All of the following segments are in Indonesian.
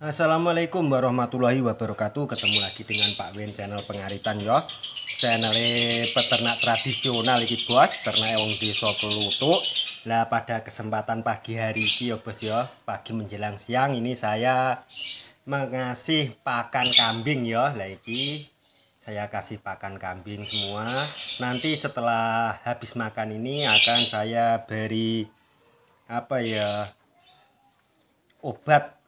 Assalamualaikum warahmatullahi wabarakatuh. Ketemu lagi dengan Pak Win channel Pengaritan yo. Channel peternak tradisional iki bos, ternak wong desa Kluthuk. Lah pada kesempatan pagi hari ini ya bos ya, pagi menjelang siang ini saya mengasih pakan kambing ya. Lah iki saya kasih pakan kambing semua. Nanti setelah habis makan ini akan saya beri obat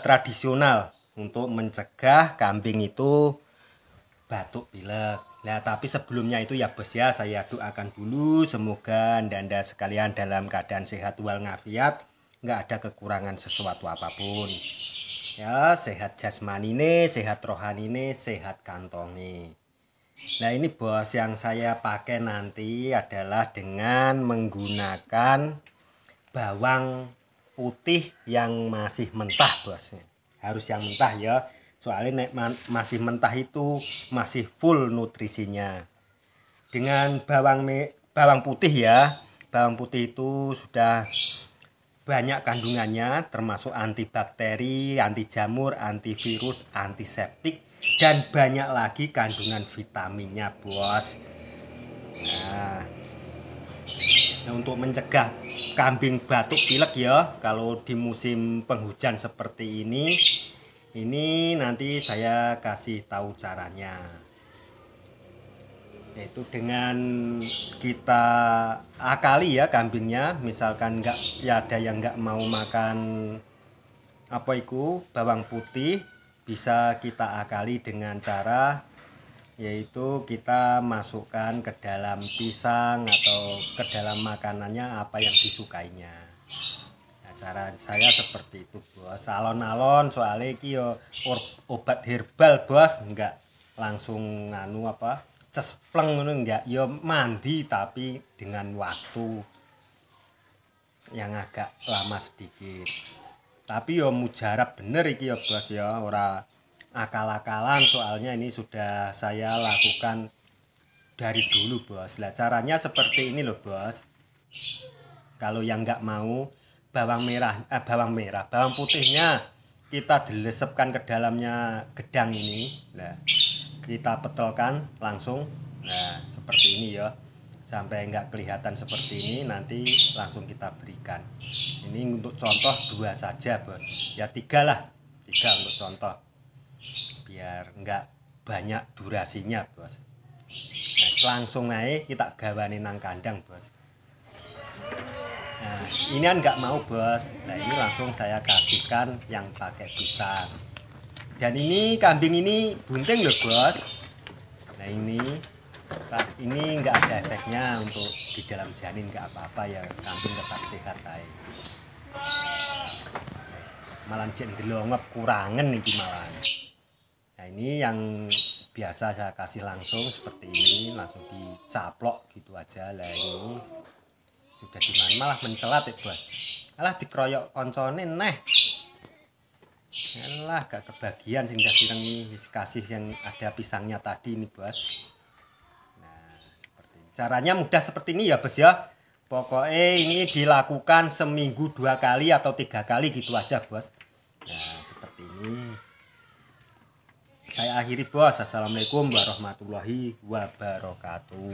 tradisional untuk mencegah kambing itu batuk pilek. Nah, tapi sebelumnya itu ya bos ya, saya doakan dulu semoga Anda sekalian dalam keadaan sehat walafiat, nggak ada kekurangan sesuatu apapun. Ya, sehat jasmani ini, sehat rohani ini, sehat kantongi. Nah, ini bos yang saya pakai nanti adalah dengan menggunakan bawang putih yang masih mentah bosnya. Harus yang mentah ya, soalnya masih mentah itu masih full nutrisinya. Dengan bawang putih ya, bawang putih itu sudah banyak kandungannya, termasuk antibakteri, anti jamur, antivirus, antiseptik, dan banyak lagi kandungan vitaminnya bos. Nah, untuk mencegah kambing batuk pilek ya, kalau di musim penghujan seperti ini nanti saya kasih tahu caranya. Yaitu dengan kita akali ya kambingnya, misalkan ada yang nggak mau makan bawang putih, bisa kita akali dengan cara yaitu kita masukkan ke dalam pisang atau ke dalam makanannya apa yang disukainya. Nah, cara saya seperti itu bos, alon-alon soalnya iki yo obat herbal bos, enggak langsung cespleng ngono, enggak yo mandi tapi dengan waktu yang agak lama sedikit. Tapi yo mujarab bener iki yo bos ya, ora akal-akalan, soalnya ini sudah saya lakukan dari dulu bos. Lah caranya seperti ini loh bos. Kalau yang nggak mau bawang putihnya kita dilesepkan ke dalamnya gedang ini. Nah, kita petelkan langsung. Nah, seperti ini ya. Sampai nggak kelihatan seperti ini, nanti langsung kita berikan. Ini untuk contoh 2 saja bos. Ya 3 lah, 3 untuk contoh. Biar enggak banyak durasinya bos. Nah, langsung aja kita gawani nang kandang bos. Nah, ini kan enggak mau bos. Nah, ini langsung saya kasihkan yang pakai pisang. Dan ini kambing ini bunting loh bos. Nah, ini enggak ada efeknya untuk di dalam janin, enggak apa-apa ya, kambing tetap sehat aja. Malah jendelongop kurangan nih malah. Nah, ini yang biasa saya kasih langsung seperti ini, langsung dicaplok gitu aja. Lah ini sudah dimana malah mencelat ya bos. Alah dikeroyok koncone neh. Alah gak kebagian sehingga ini kasih yang ada pisangnya tadi ini bos. Nah, seperti ini. Caranya mudah seperti ini ya bos ya. Pokoknya ini dilakukan seminggu 2 kali atau 3 kali gitu aja bos. Nah, seperti ini. Saya akhiri bos. Assalamualaikum warahmatullahi wabarakatuh.